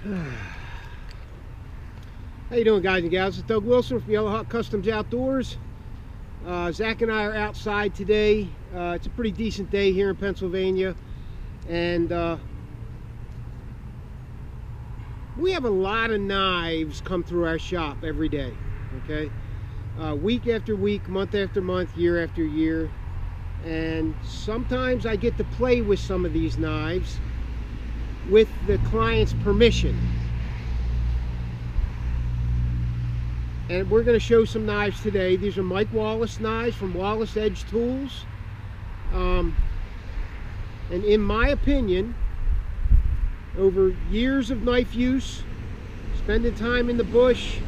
How you doing, guys and gals? It's Doug Wilson from Yellow Hawk Customs Outdoors. Zach and I are outside today. It's a pretty decent day here in Pennsylvania, and we have a lot of knives come through our shop every day. Okay, week after week, month after month, year after year, and sometimes I get to play with some of these knives with the client's permission. And we're going to show some knives today. These are Knives-Wallace knives from Wallace Edge Tools. And in my opinion, over years of knife use, spending time in the bush,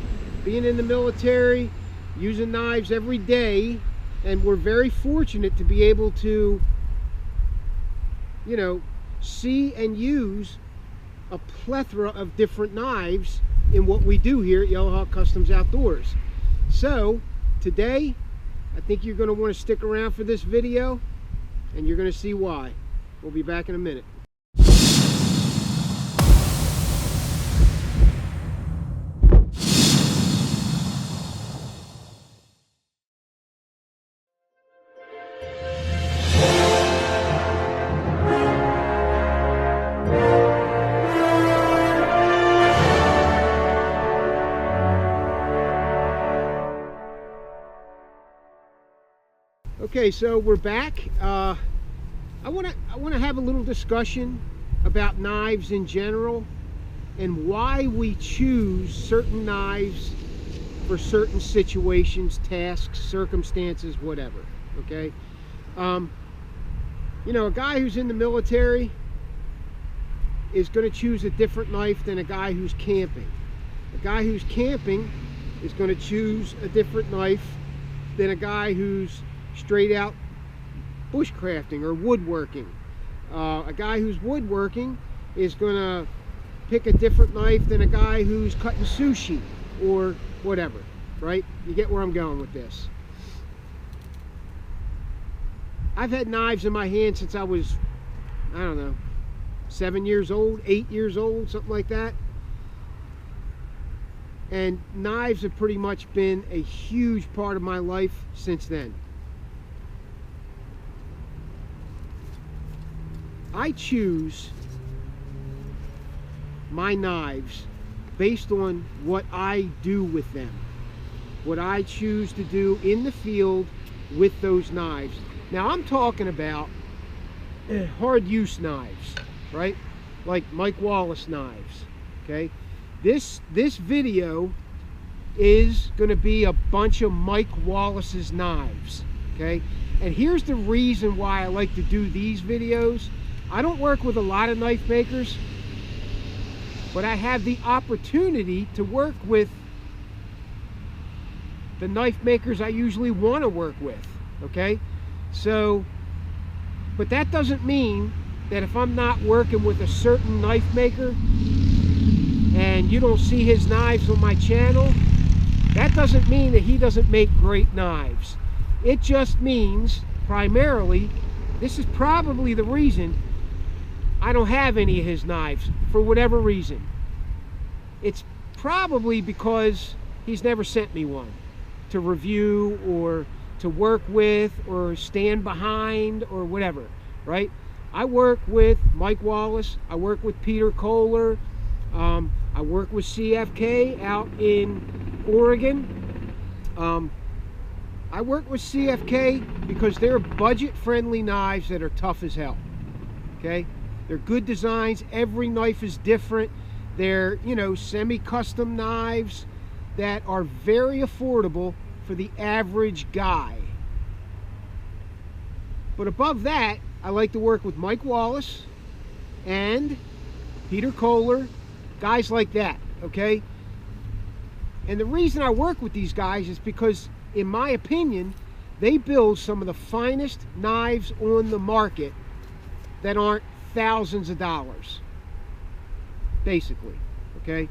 being in the military, using knives every day, and we're very fortunate to be able to, see and use a plethora of different knives in what we do here at Yellow Hawk Customs Outdoors. So today I think you're going to want to stick around for this video, and you're going to see why. We'll be back in a minute. Okay, so we're back. I want to have a little discussion about knives in general and why we choose certain knives for certain situations, tasks, circumstances, whatever. Okay, a guy who's in the military is going to choose a different knife than a guy who's camping. A guy who's camping is going to choose a different knife than a guy who's straight out bushcrafting or woodworking. A guy who's woodworking is going to pick a different knife than a guy who's cutting sushi or whatever, right? You get where I'm going with this. I've had knives in my hand since I was, I don't know, 7 years old, 8 years old, something like that. And knives have pretty much been a huge part of my life since then. I choose my knives based on what I do with them, what I choose to do in the field with those knives. Now I'm talking about hard use knives, right? Like Knives-Wallace knives. Okay, this video is going to be a bunch of Knives-Wallace's knives. Okay, and here's the reason why I like to do these videos. I don't work with a lot of knife makers, but I have the opportunity to work with the knife makers I usually want to work with. Okay, so, but that doesn't mean that if I'm not working with a certain knife maker and you don't see his knives on my channel, that doesn't mean that he doesn't make great knives. It just means, primarily, this is probably the reason I don't have any of his knives, for whatever reason. It's probably because he's never sent me one to review or to work with or stand behind or whatever, right? I work with Knives-Wallace, I work with Peter Kohler, I work with CFK out in Oregon. I work with CFK because they're budget-friendly knives that are tough as hell. Okay, they're good designs. Every knife is different. They're, semi-custom knives that are very affordable for the average guy. But above that, I like to work with Knives-Wallace and Peter Kohler, guys like that. Okay, and the reason I work with these guys is because, in my opinion, they build some of the finest knives on the market that aren't thousands of dollars, basically. Okay,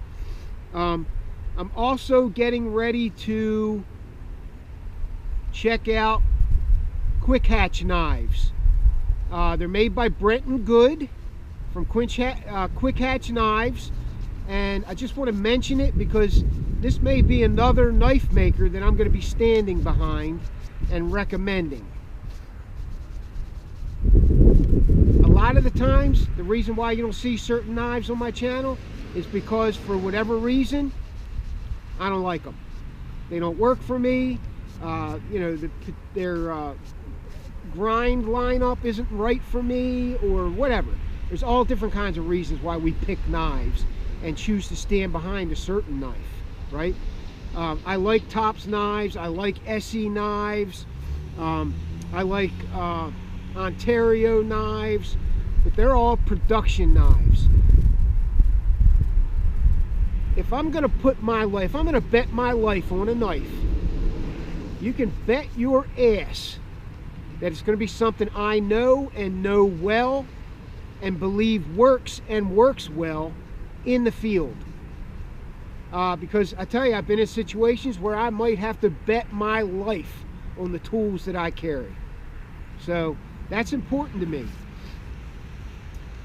I'm also getting ready to check out Quick Hatch knives. They're made by Brent and Good from Quick Hatch Knives. And I just want to mention it because this may be another knife maker that I'm going to be standing behind and recommending. A lot of the times, the reason why you don't see certain knives on my channel is because for whatever reason, I don't like them. They don't work for me. You know, their grind lineup isn't right for me, or whatever. There's all different kinds of reasons why we pick knives and choose to stand behind a certain knife, right? I like Tops knives. I like SE knives. I like Ontario knives, but they're all production knives. If I'm going to put my life, if I'm going to bet my life on a knife, you can bet your ass that it's going to be something I know and know well and believe works and works well in the field. Because I tell you, I've been in situations where I might have to bet my life on the tools that I carry. So that's important to me.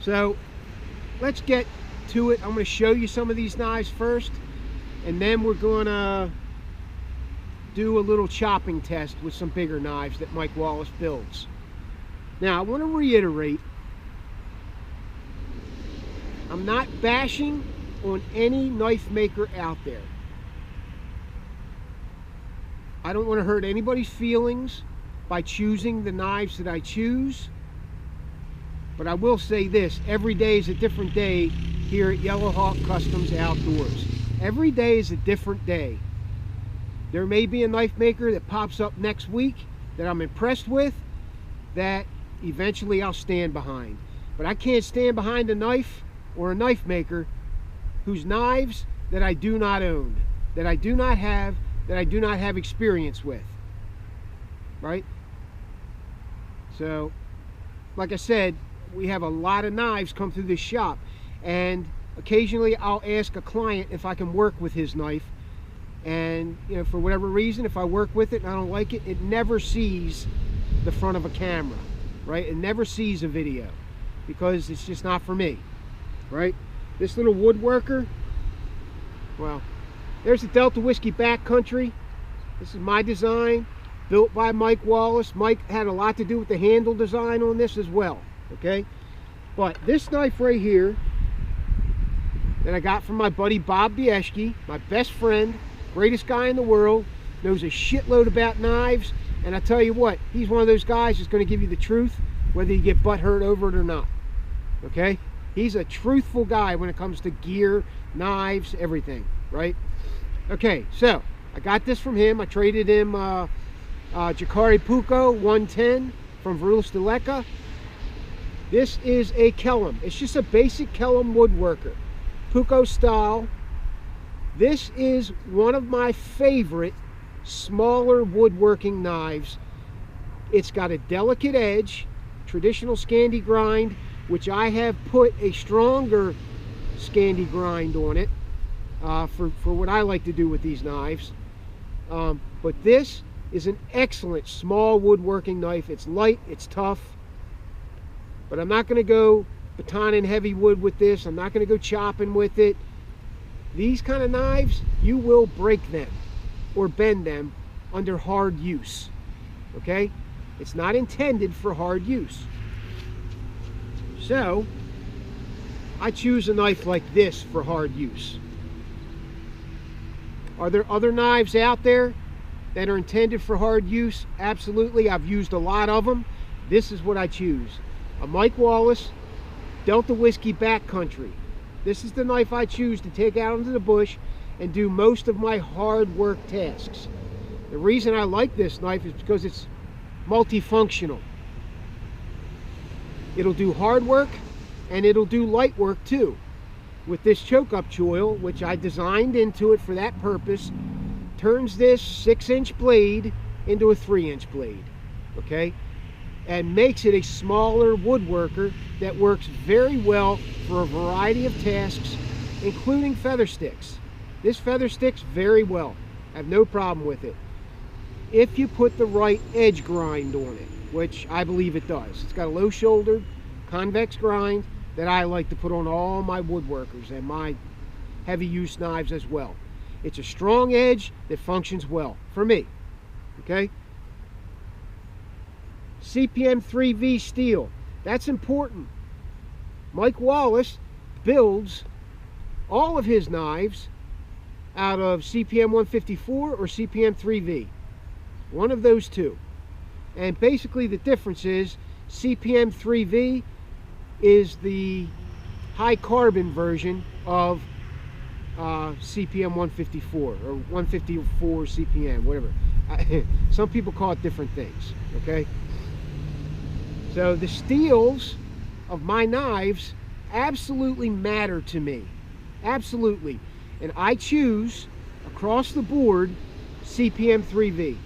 So let's get to it. I'm going to show you some of these knives first, and then we're going to do a little chopping test with some bigger knives that Mike Wallace builds. Now, I want to reiterate, I'm not bashing on any knife maker out there. I don't want to hurt anybody's feelings by choosing the knives that I choose, but I will say this: every day is a different day here at Yellowhawk Customs Outdoors. Every day is a different day. There may be a knife maker that pops up next week that I'm impressed with, that eventually I'll stand behind. But I can't stand behind a knife or a knife maker whose knives that I do not own, that I do not have experience with, right? So, like I said, we have a lot of knives come through this shop, and occasionally I'll ask a client if I can work with his knife, and you know, for whatever reason, if I work with it and I don't like it, it never sees the front of a camera, right? It never sees a video because it's just not for me, right? This little woodworker, well, there's the Delta Whiskey Backcountry. This is my design, built by Mike Wallace. Mike had a lot to do with the handle design on this as well, okay? But this knife right here that I got from my buddy Bob Bieschke, my best friend, greatest guy in the world, knows a shitload about knives, and I tell you what, he's one of those guys that's going to give you the truth whether you get butt hurt over it or not, okay? He's a truthful guy when it comes to gear, knives, everything, right? Okay, so I got this from him. I traded him Jacare Pucco 110 from Verustaleka. This is a Kellum. It's just a basic Kellum woodworker, Pucco style. This is one of my favorite smaller woodworking knives. It's got a delicate edge, traditional Scandi grind, which I have put a stronger Scandi grind on it for what I like to do with these knives. But this is an excellent small woodworking knife. It's light, it's tough, but I'm not going to go batoning heavy wood with this. I'm not going to go chopping with it. These kind of knives, you will break them or bend them under hard use, okay? It's not intended for hard use. So I choose a knife like this for hard use. Are there other knives out there that are intended for hard use? Absolutely. I've used a lot of them. This is what I choose. A Mike Wallace Delta Whiskey Backcountry. This is the knife I choose to take out into the bush and do most of my hard work tasks. The reason I like this knife is because it's multifunctional. It'll do hard work and it'll do light work too. With this choke-up choil, which I designed into it for that purpose, turns this 6-inch blade into a 3-inch blade, okay? And makes it a smaller woodworker that works very well for a variety of tasks, including feather sticks. This feather sticks very well. I have no problem with it, if you put the right edge grind on it, which I believe it does. It's got a low-shouldered convex grind that I like to put on all my woodworkers and my heavy use knives as well. It's a strong edge that functions well for me. Okay? CPM 3V steel. That's important. Mike Wallace builds all of his knives out of CPM 154 or CPM 3V. One of those two. And basically the difference is CPM 3V is the high carbon version of CPM 154 or 154 CPM, whatever. Some people call it different things, okay? So the steels of my knives absolutely matter to me. Absolutely. And I choose across the board CPM 3V.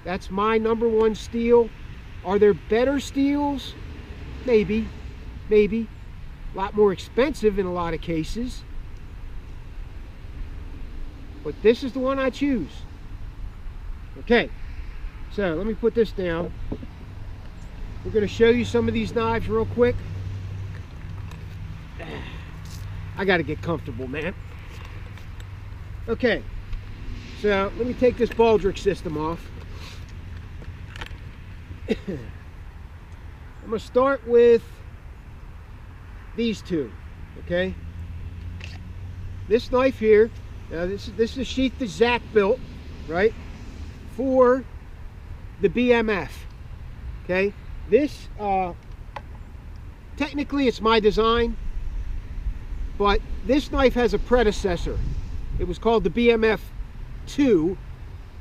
That's my #1 steel. Are there better steels? Maybe. Maybe. A lot more expensive in a lot of cases. But this is the one I choose. Okay. So let me put this down. We're going to show you some of these knives real quick. I got to get comfortable, man. Okay. So let me take this Baldric system off. I'm going to start with these two, okay? This knife here, this is a sheath that Zach built, right, for the BMF, okay? This, technically it's my design, but this knife has a predecessor. It was called the BMF 2,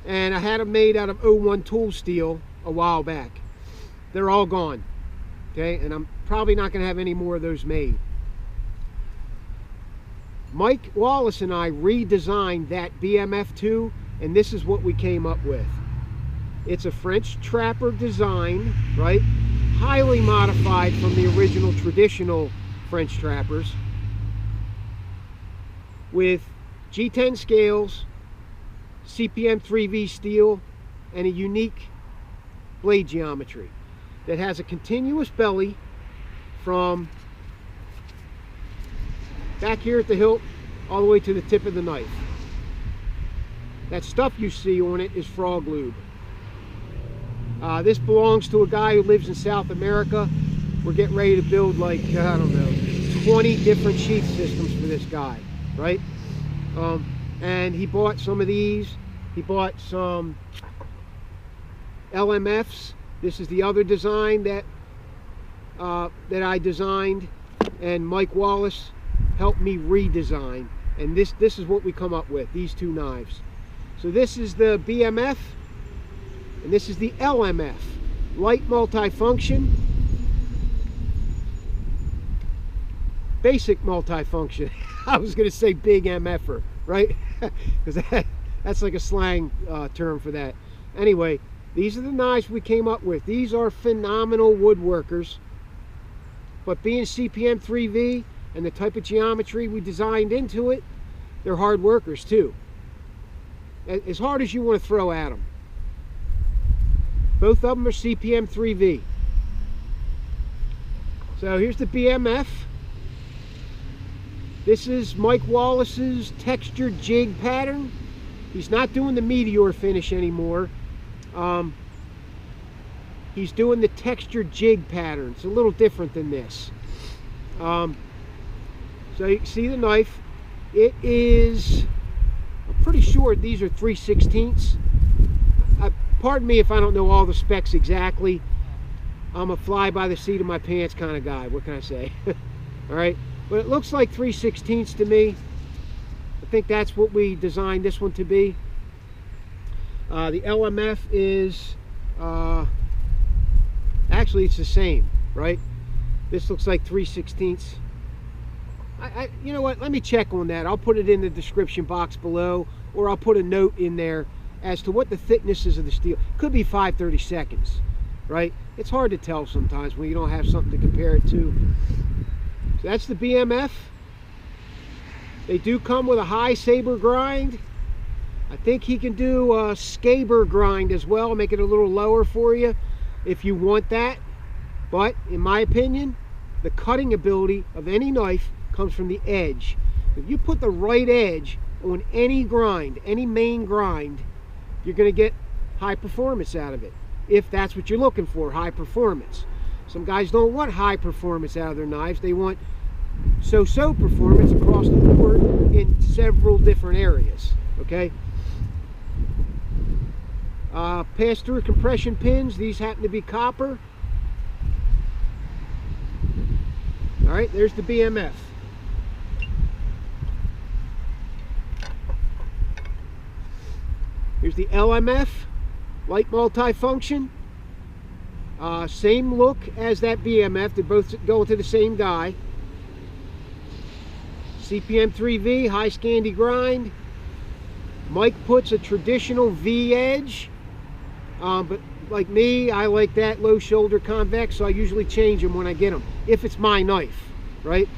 and I had them made out of 01 tool steel a while back. They're all gone, okay, and I'm probably not going to have any more of those made. Mike Wallace and I redesigned that BMF 2, and this is what we came up with. It's a French trapper design, right, highly modified from the original traditional French trappers, with G10 scales, CPM 3V steel, and a unique blade geometry that has a continuous belly from back here at the hilt all the way to the tip of the knife. That stuff you see on it is frog lube. This belongs to a guy who lives in South America. We're getting ready to build, like, I don't know, 20 different sheath systems for this guy, right? And he bought some of these. He bought some LMFs. This is the other design that I designed, and Mike Wallace helped me redesign. And this is what we come up with, these two knives. So this is the BMF, and this is the LMF, light multifunction, basic multifunction. I was going to say big MFer, right? Because that's like a slang term for that. Anyway, these are the knives we came up with. These are phenomenal woodworkers, but being CPM 3V and the type of geometry we designed into it, they're hard workers too. As hard as you want to throw at them. Both of them are CPM 3V. So here's the BMF. This is Mike Wallace's textured jig pattern. He's not doing the meteor finish anymore. He's doing the textured jig pattern. It's a little different than this. So you can see the knife. It is, I'm pretty sure these are 3/16. Pardon me if I don't know all the specs exactly. I'm a fly by the seat of my pants kind of guy. What can I say? All right. But it looks like 3/16 to me. I think that's what we designed this one to be. The LMF is, actually it's the same, right? This looks like 3/16. You know what, let me check on that. I'll put it in the description box below, or I'll put a note in there as to what the thickness is of the steel. Could be 5/32, right? It's hard to tell sometimes when you don't have something to compare it to. So that's the BMF. They do come with a high saber grind. I think he can do a scaber grind as well, make it a little lower for you if you want that. But in my opinion, the cutting ability of any knife comes from the edge. If you put the right edge on any grind, any main grind, you're going to get high performance out of it. If that's what you're looking for, high performance. Some guys don't want high performance out of their knives. They want so-so performance across the board in several different areas. Okay? Pass-through compression pins. These happen to be copper. All right, there's the BMF. Here's the LMF, light multifunction. Same look as that BMF. They both go to the same die. CPM 3V, high Scandi grind. Mike puts a traditional V edge, but like me, I like that low shoulder convex, so I usually change them when I get them, if it's my knife, right?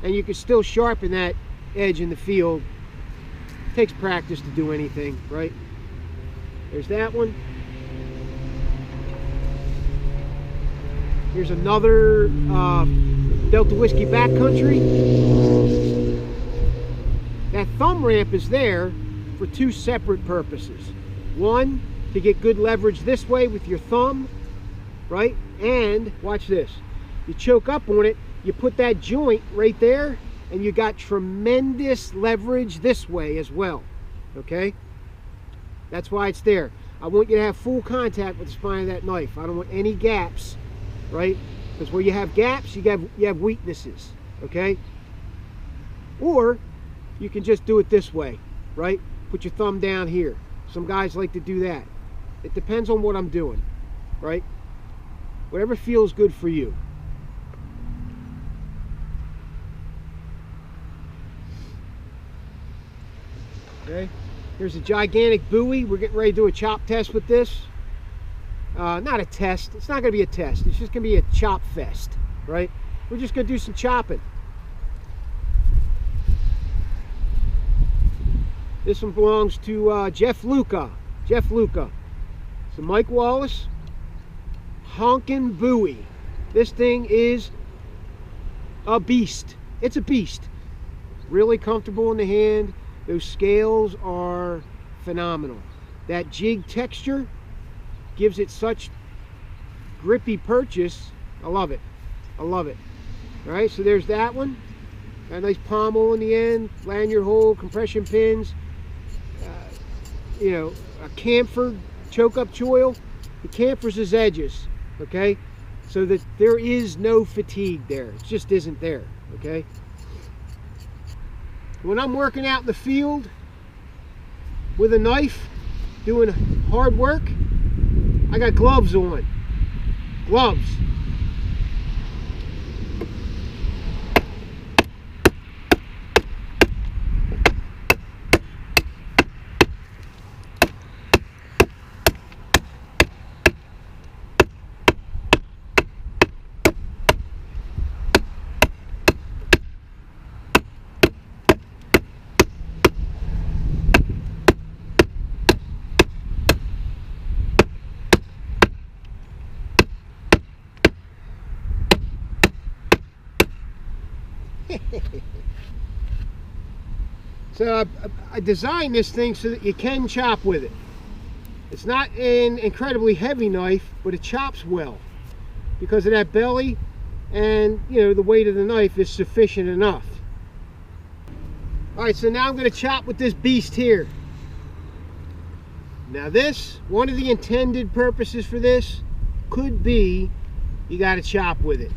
And you can still sharpen that edge in the field. It takes practice to do anything, right? There's that one. Here's another Delta Whiskey backcountry. That thumb ramp is there for two separate purposes. One, to get good leverage this way with your thumb, right? And watch this. You choke up on it, you put that joint right there, and you got tremendous leverage this way as well, okay? That's why it's there. I want you to have full contact with the spine of that knife. I don't want any gaps, right? Because where you have gaps, you have weaknesses, okay? Or you can just do it this way, right? Put your thumb down here. Some guys like to do that. It depends on what I'm doing, right? Whatever feels good for you. Okay, here's a gigantic buoy. We're getting ready to do a chop test with this. Not a test. It's not going to be a test. It's just going to be a chop fest, right? We're just going to do some chopping. This one belongs to Jeff Luca. Jeff Luca. It's a Mike Wallace honkin' buoy. This thing is a beast. It's a beast. Really comfortable in the hand. Those scales are phenomenal. That jig texture gives it such grippy purchase. I love it. I love it. All right, so there's that one. Got a nice pommel in the end, lanyard hole, compression pins. You know, a chamfered choke-up choil. It chamfers his edges, okay? So that there is no fatigue there. It just isn't there, okay? When I'm working out in the field with a knife, doing hard work, I got gloves on. Gloves. So I designed this thing so that you can chop with it. It's not an incredibly heavy knife, but it chops well because of that belly, and you know, the weight of the knife is sufficient enough. All right, so now I'm going to chop with this beast here. Now this, one of the intended purposes for this could be you got to chop with it.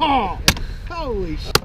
Oh, holy shit.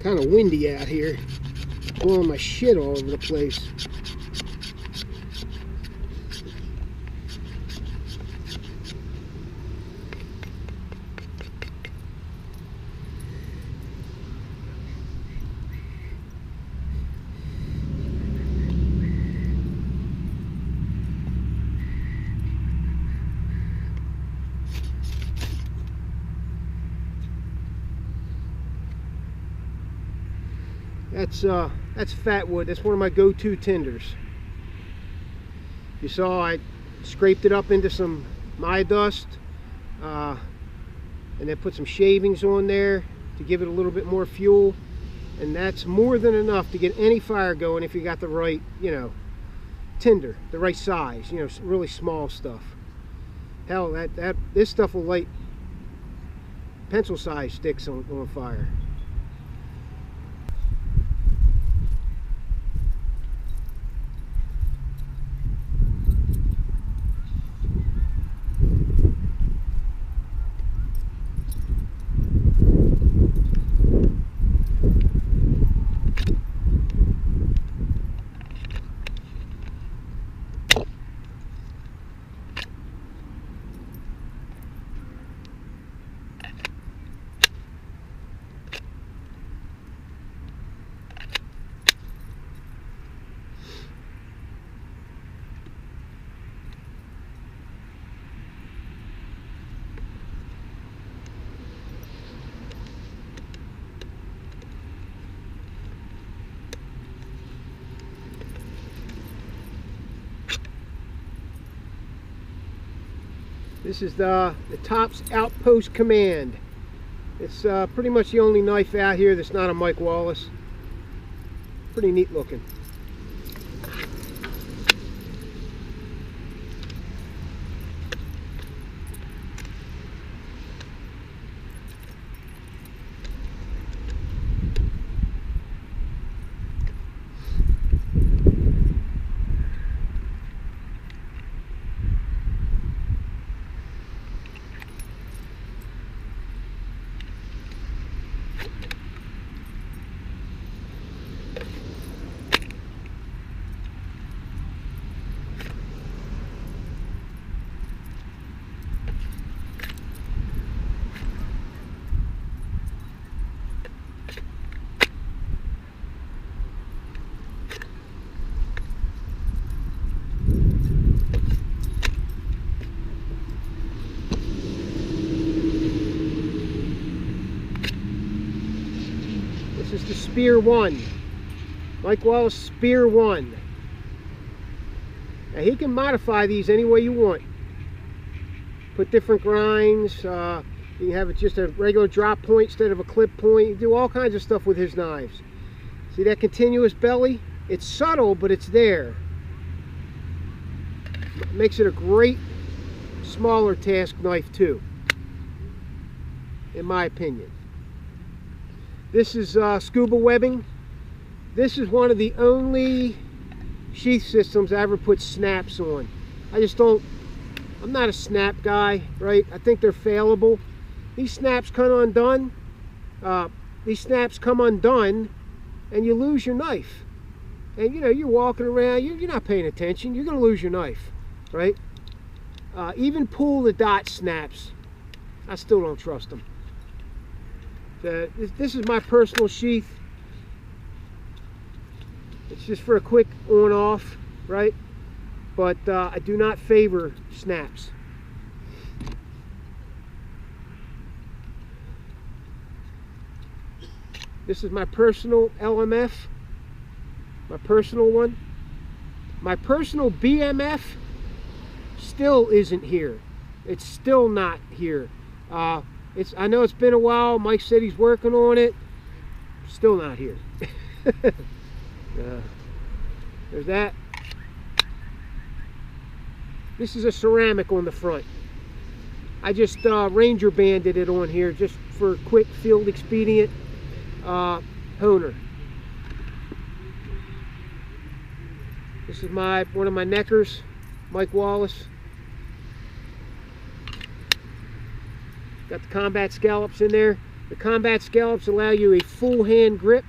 Kind of windy out here, blowing my shit all over the place. That's fat wood. That's one of my go-to tinders. You saw I scraped it up into some Maya dust, and then put some shavings on there to give it a little bit more fuel, and that's more than enough to get any fire going if you got the right, you know, tinder, the right size, you know, really small stuff. Hell, this stuff will light pencil-sized sticks on fire. This is the Tops Outpost Command. It's pretty much the only knife out here that's not a Knives-Wallace. Pretty neat looking. This is the Spear 1, Knives-Wallace Spear 1. Now he can modify these any way you want. Put different grinds, you can have it just a regular drop point instead of a clip point. You do all kinds of stuff with his knives. See that continuous belly? It's subtle, but it's there. It makes it a great smaller task knife too, in my opinion. This is scuba webbing. This is one of the only sheath systems I ever put snaps on. I'm not a snap guy, right? I think they're failable. These snaps come undone. And you lose your knife. And you know, you're walking around, you're not paying attention, you're gonna lose your knife, right? Even pull the dot snaps, I still don't trust them. So this is my personal sheath. It's just for a quick on-off, right? But I do not favor snaps. This is my personal LMF, my personal one. My personal BMF still isn't here. It's still not here. I know it's been a while. Mike said he's working on it. Still not here. There's that. This is a ceramic on the front. I just Ranger banded it on here just for quick field expedient honer. This is one of my neckers, Knives-Wallace. Got the combat scallops in there. The combat scallops allow you a full hand grip